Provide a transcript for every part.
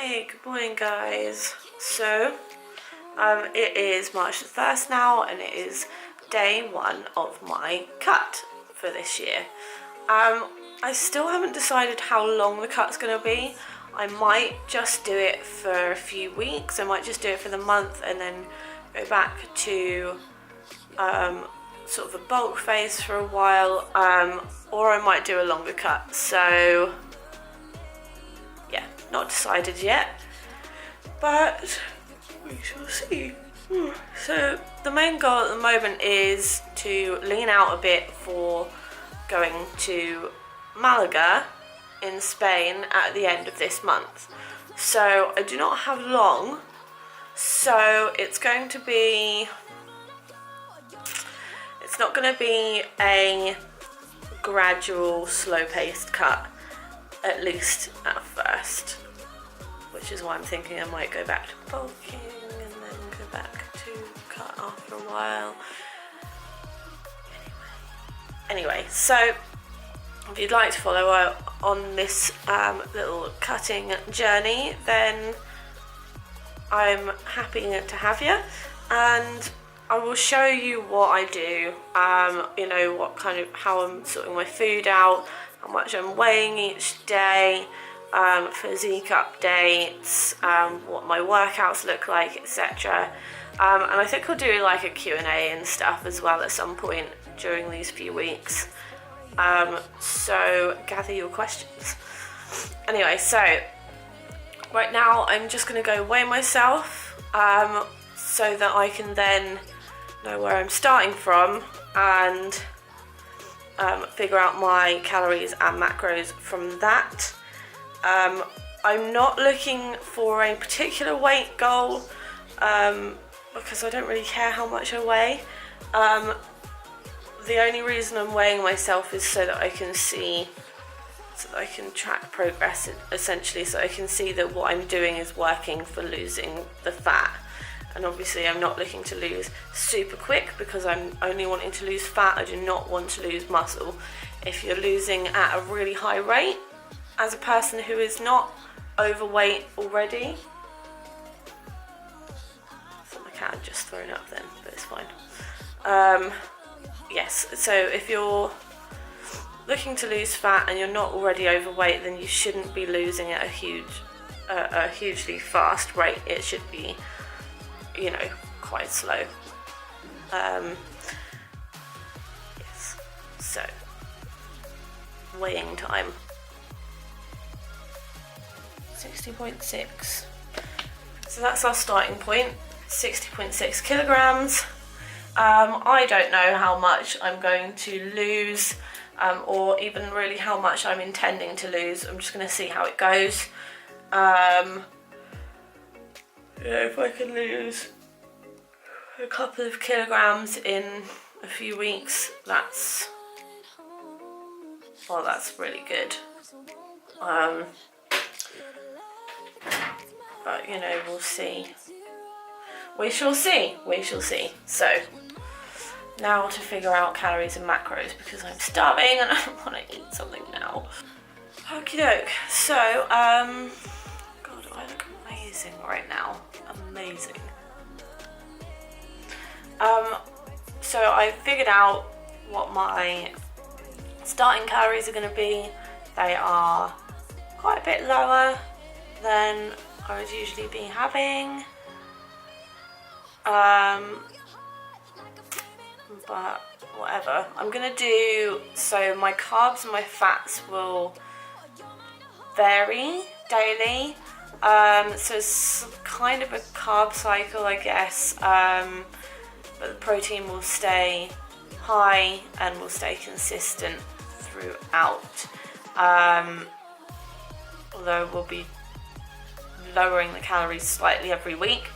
Hey, good morning guys. So, it is March the 1st now and it is day 1 of my cut for this year. I still haven't decided how long the cut's going to be. I might just do it for a few weeks. I might just do it for the month and then go back to sort of a bulk phase for a while, or I might do a longer cut. So yeah, not decided yet, but we shall see. So the main goal at the moment is to lean out a bit for going to Malaga in Spain at the end of this month. So I do not have long, so it's not going to be a gradual, slow-paced cut, at least at first, which is why I'm thinking I might go back to bulking and then go back to cut after a while. Anyway, so if you'd like to follow on this little cutting journey, then I'm happy to have you, and I will show you what I do, how I'm sorting my food out, how much I'm weighing each day, physique updates, what my workouts look like, etc. And I think I'll do like a Q&A and stuff as well at some point during these few weeks. So gather your questions. Anyway, so right now I'm just going to go weigh myself so that I can then know where I'm starting from and figure out my calories and macros from that. I'm not looking for a particular weight goal because I don't really care how much I weigh. The only reason I'm weighing myself is so that I can track progress, essentially, so I can see that what I'm doing is working for losing the fat. And obviously I'm not looking to lose super quick because I'm only wanting to lose fat. I do not want to lose muscle. If you're losing at a really high rate, as a person who is not overweight already, I thought my cat had just thrown up then, but it's fine. Yes, so if you're looking to lose fat and you're not already overweight, then you shouldn't be losing at a hugely fast rate. It should be, quite slow. Yes, so weighing time. 60.6. So that's our starting point, 60.6 kilograms. I don't know how much I'm going to lose, or even really how much I'm intending to lose. I'm just going to see how it goes. If I can lose a couple of kilograms in a few weeks, that's really good. But we'll see. We shall see. So now to figure out calories and macros because I'm starving and I want to eat something now. Okie doke. So God, I look amazing right now. Amazing. So I figured out what my starting calories are going to be. They are quite a bit lower than I would usually be having. But whatever. I'm going to do, so my carbs and my fats will vary daily. So it's kind of a carb cycle, I guess. But the protein will stay high and will stay consistent throughout. Although we'll be lowering the calories slightly every week.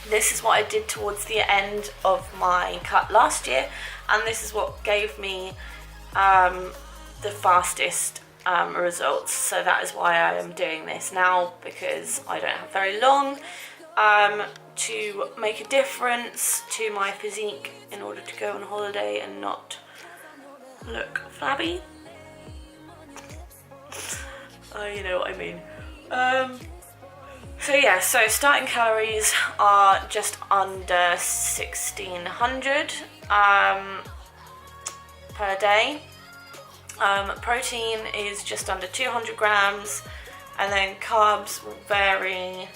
This is what I did towards the end of my cut last year, and this is what gave me the fastest results. So that is why I am doing this now, because I don't have very long to make a difference to my physique in order to go on holiday and not look flabby. Oh, you know what I mean. So yeah, so starting calories are just under 1600 per day. Protein is just under 200 grams, and then carbs will vary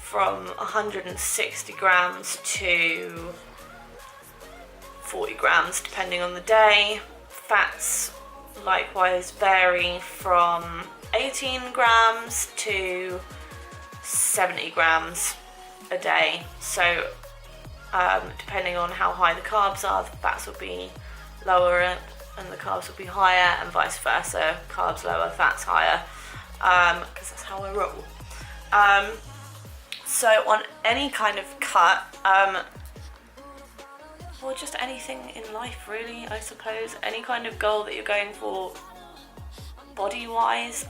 from 160 grams to 40 grams depending on the day. Fats likewise vary from 18 grams to 70 grams a day. So depending on how high the carbs are, the fats will be lower and the carbs will be higher, and vice versa, carbs lower, fats higher, because that's how I roll. So on any kind of cut, or just anything in life really, I suppose, any kind of goal that you're going for body-wise,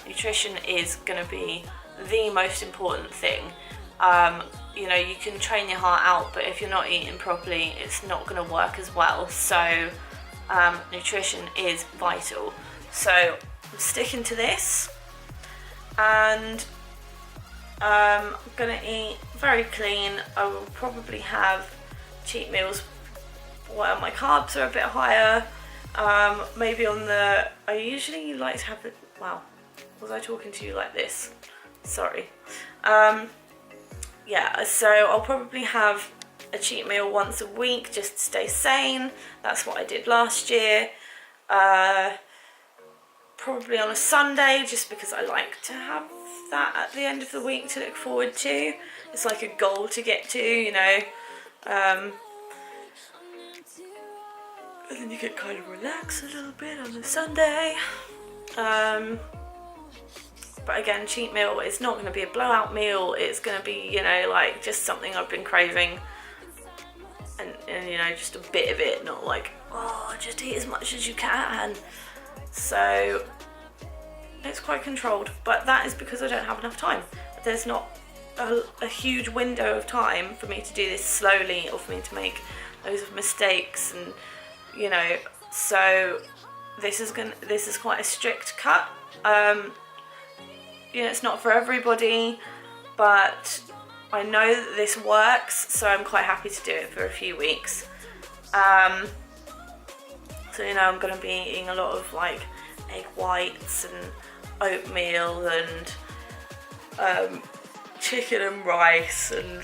nutrition is going to be the most important thing. You know, you can train your heart out, but if you're not eating properly, it's not going to work as well. So nutrition is vital. So I'm sticking to this, and I'm going to eat very clean. I will probably have cheat meals where my carbs are a bit higher. Maybe on the, I usually like to have the, wow, was I talking to you like this? Sorry. Yeah, so I'll probably have a cheat meal once a week just to stay sane. That's what I did last year. Probably on a Sunday, just because I like to have that at the end of the week to look forward to. It's like a goal to get to, you know. And then you can kind of relax a little bit on the Sunday. But again, cheat meal is not going to be a blowout meal. It's going to be, you know, like just something I've been craving, and you know, just a bit of it, not like, oh, just eat as much as you can. So it's quite controlled, but that is because I don't have enough time. There's not a huge window of time for me to do this slowly, or for me to make loads of mistakes, and you know, so this is quite a strict cut. You know, it's not for everybody, but I know that this works, so I'm quite happy to do it for a few weeks. So you know, I'm going to be eating a lot of like egg whites and oatmeal and chicken and rice, and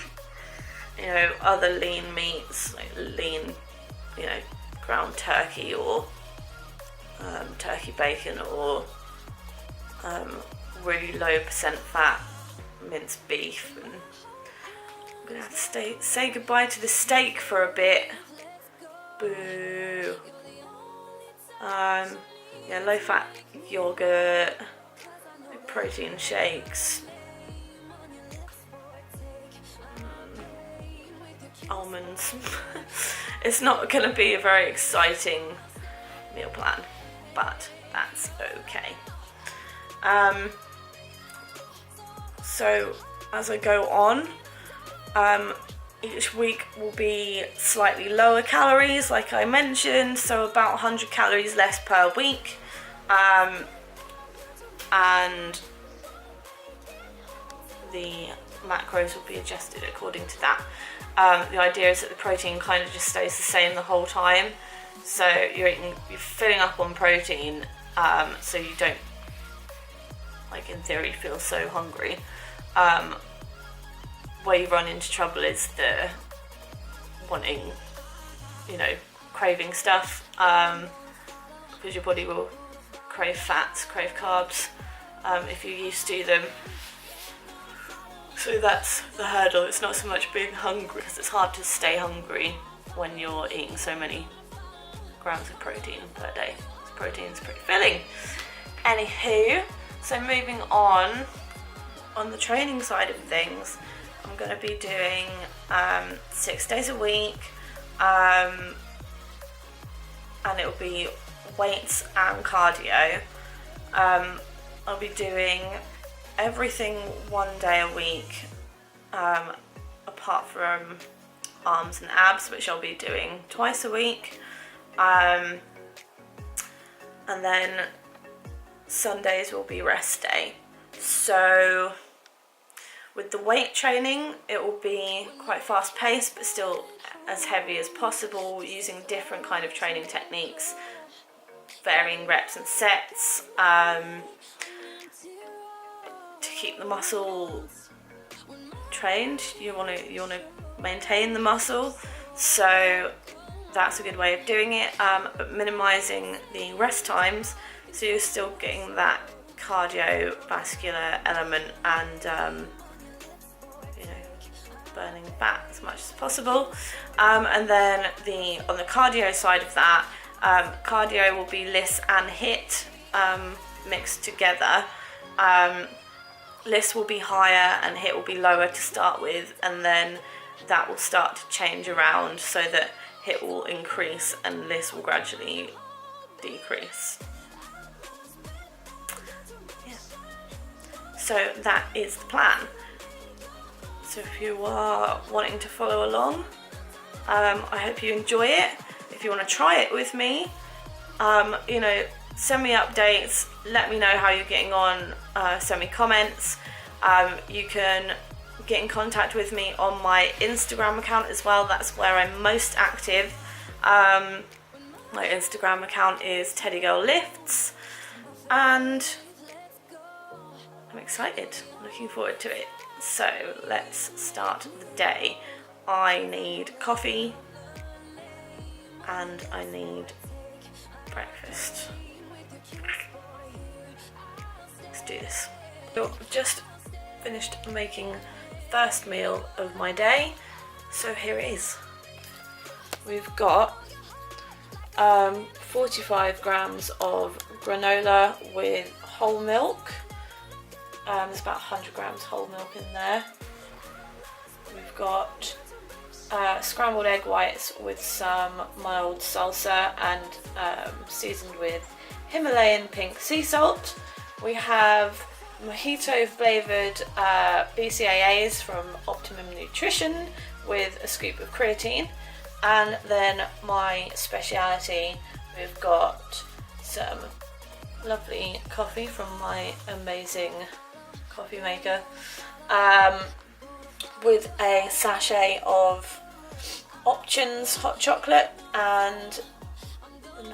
you know, other lean meats like lean, you know, ground turkey, or turkey bacon, or really low percent fat minced beef. And I'm gonna have to say goodbye to the steak for a bit. Boo. Yeah, low fat yogurt, protein shakes, almonds. It's not going to be a very exciting meal plan, but that's okay. So as I go on, each week will be slightly lower calories, like I mentioned, so about 100 calories less per week, and the macros will be adjusted according to that. The idea is that the protein kind of just stays the same the whole time, so you're filling up on protein, so you don't, like in theory, feel so hungry. Where you run into trouble is the wanting, you know, craving stuff, because your body will crave fats, crave carbs, if you're used to them. So that's the hurdle. It's not so much being hungry, because it's hard to stay hungry when you're eating so many grams of protein per day. Protein's pretty filling. Anywho, so moving on the training side of things, I'm going to be doing 6 days a week, and it will be weights and cardio. I'll be doing everything 1 day a week, apart from arms and abs, which I'll be doing twice a week, and then Sundays will be rest day. So with the weight training, it will be quite fast paced, but still as heavy as possible, using different kind of training techniques, varying reps and sets, to keep the muscle trained. You want to maintain the muscle, so that's a good way of doing it, but minimizing the rest times, so you're still getting that cardiovascular element and burning fat as much as possible. And then on the cardio side of that, cardio will be LISS and HIIT mixed together. LISS will be higher and HIIT will be lower to start with, and then that will start to change around so that HIIT will increase and LISS will gradually decrease. Yeah. So that is the plan. So if you are wanting to follow along, I hope you enjoy it. If you want to try it with me, send me updates, let me know how you're getting on, send me comments. You can get in contact with me on my Instagram account as well. That's where I'm most active. My Instagram account is Teddygirllifts, and I'm excited, looking forward to it. So let's start the day. I need coffee and I need breakfast. Let's do this. So I've just finished making first meal of my day, so here it is. We've got 45 grams of granola with whole milk. There's about 100 grams whole milk in there. We've got scrambled egg whites with some mild salsa and seasoned with Himalayan pink sea salt. We have mojito flavoured BCAAs from Optimum Nutrition with a scoop of creatine. And then my speciality, we've got some lovely coffee from my amazing coffee maker, with a sachet of Options hot chocolate and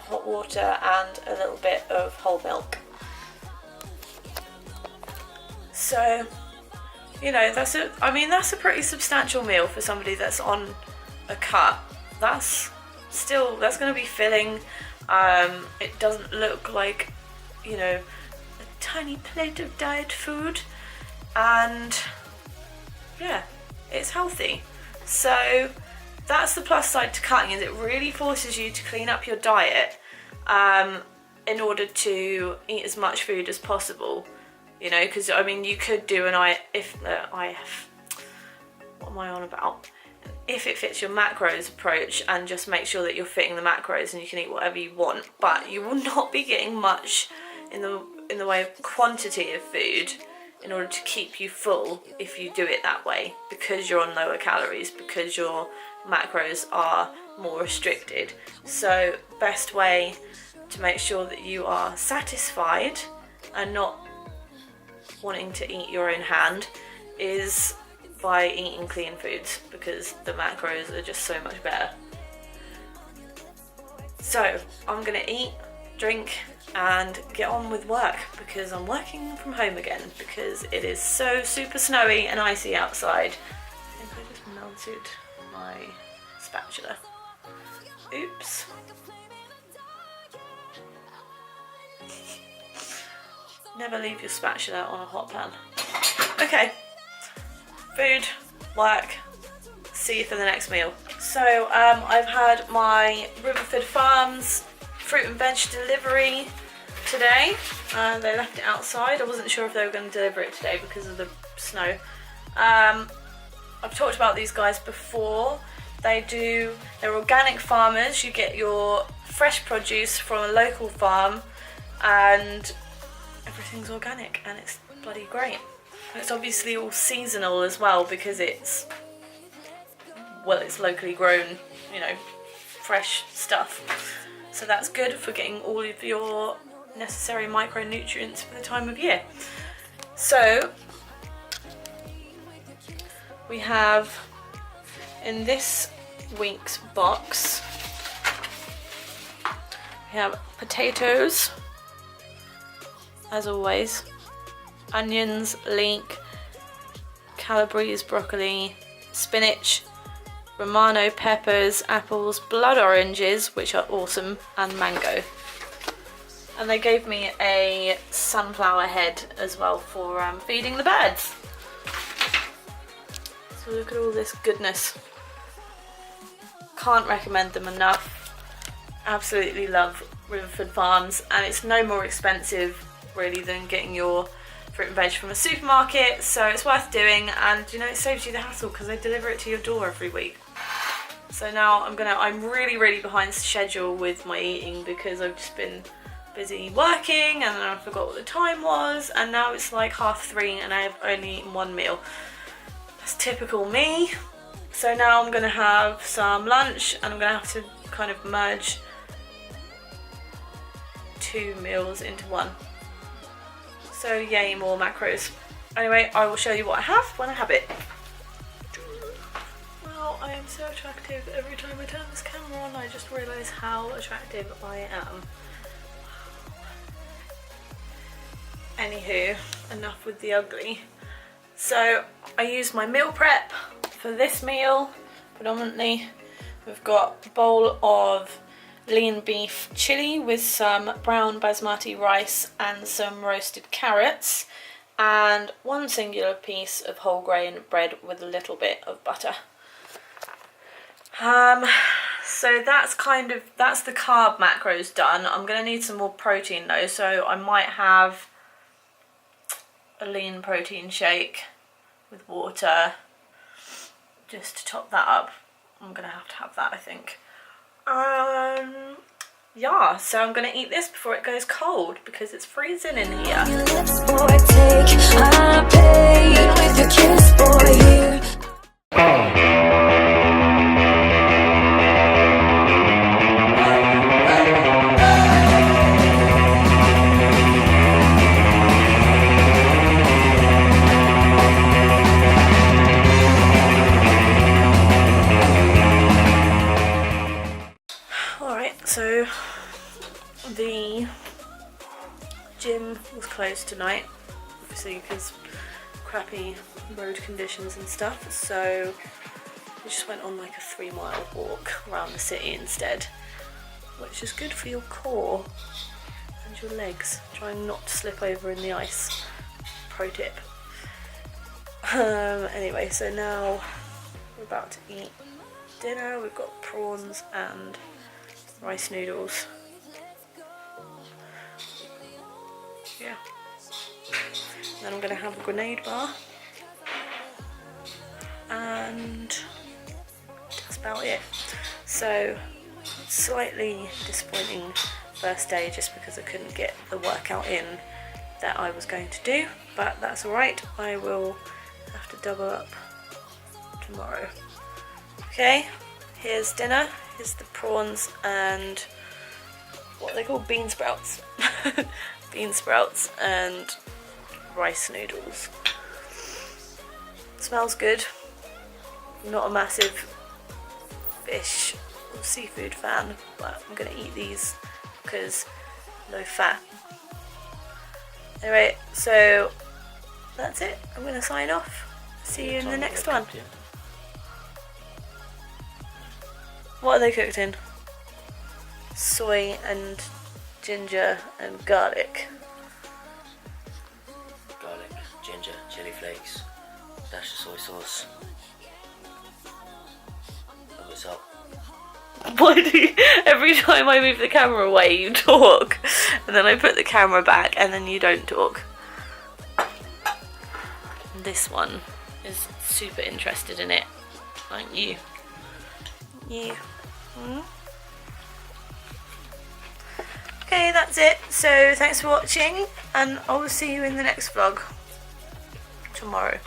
hot water and a little bit of whole milk. So, that's a pretty substantial meal for somebody that's on a cut. That's going to be filling. It doesn't look like, a tiny plate of diet food, and yeah, it's healthy. So that's the plus side to cutting, is it really forces you to clean up your diet in order to eat as much food as possible. Because you could do what am I on about? If it fits your macros approach, and just make sure that you're fitting the macros and you can eat whatever you want, but you will not be getting much in the way of quantity of food in order to keep you full if you do it that way, because you're on lower calories, because your macros are more restricted. So best way to make sure that you are satisfied and not wanting to eat your own hand is by eating clean foods, because the macros are just so much better. So I'm gonna eat, drink and get on with work, because I'm working from home again because it is so super snowy and icy outside. I think I just melted my spatula. Oops. Never leave your spatula on a hot pan. Okay. Food, work, see you for the next meal. So I've had my Riverford Farms fruit and veg delivery today. They left it outside. I wasn't sure if they were going to deliver it today because of the snow. I've talked about these guys before. They're organic farmers. You get your fresh produce from a local farm and everything's organic, and it's bloody great. It's obviously all seasonal as well, because it's locally grown, fresh stuff. So that's good for getting all of your necessary micronutrients for the time of year. So we have in this week's box, we have potatoes, as always, onions, leek, calabrese broccoli, spinach, Romano peppers, apples, blood oranges, which are awesome, and mango. And they gave me a sunflower head as well for feeding the birds. So look at all this goodness. Can't recommend them enough. Absolutely love Riverford Farms, and it's no more expensive really than getting your fruit and veg from a supermarket, so it's worth doing, and you know, it saves you the hassle because they deliver it to your door every week. So now I'm really behind schedule with my eating because I've just been busy working and then I forgot what the time was, and now it's like 3:30 and I have only eaten one meal. That's typical me. So now I'm gonna have some lunch and I'm gonna have to kind of merge 2 meals into one. So yay, more macros. Anyway, I will show you what I have when I have it. Well, I am so attractive. Every time I turn this camera on, I just realise how attractive I am. Anywho, enough with the ugly. So I used my meal prep for this meal predominantly. We've got a bowl of lean beef chili with some brown basmati rice and some roasted carrots, and one singular piece of whole grain bread with a little bit of butter. So that's the carb macros done. I'm gonna need some more protein though, so I might have a lean protein shake with water just to top that up. I'm gonna have to have that, I think. Yeah, so I'm gonna eat this before it goes cold because it's freezing in here. So the gym was closed tonight, obviously because crappy road conditions and stuff, so we just went on like a 3-mile walk around the city instead, which is good for your core and your legs, trying not to slip over in the ice, pro tip. Anyway, so now we're about to eat dinner. We've got prawns and rice noodles. Yeah. Then I'm gonna have a grenade bar. And that's about it. So, slightly disappointing first day just because I couldn't get the workout in that I was going to do, but that's alright. I will have to double up tomorrow. Okay, here's dinner. Here's the prawns and what they call bean sprouts. Bean sprouts and rice noodles. Smells good. I'm not a massive fish or seafood fan, but I'm gonna eat these because no fat. Anyway, so that's it. I'm gonna sign off. See you in the next one. What are they cooked in? Soy and ginger and garlic. Garlic, ginger, chili flakes, dash of soy sauce. Oh, what's up? Why do you, every time I move the camera away you talk, and then I put the camera back and then you don't talk? This one is super interested in it, aren't you? You. Okay, that's it. So thanks for watching, and I will see you in the next vlog tomorrow.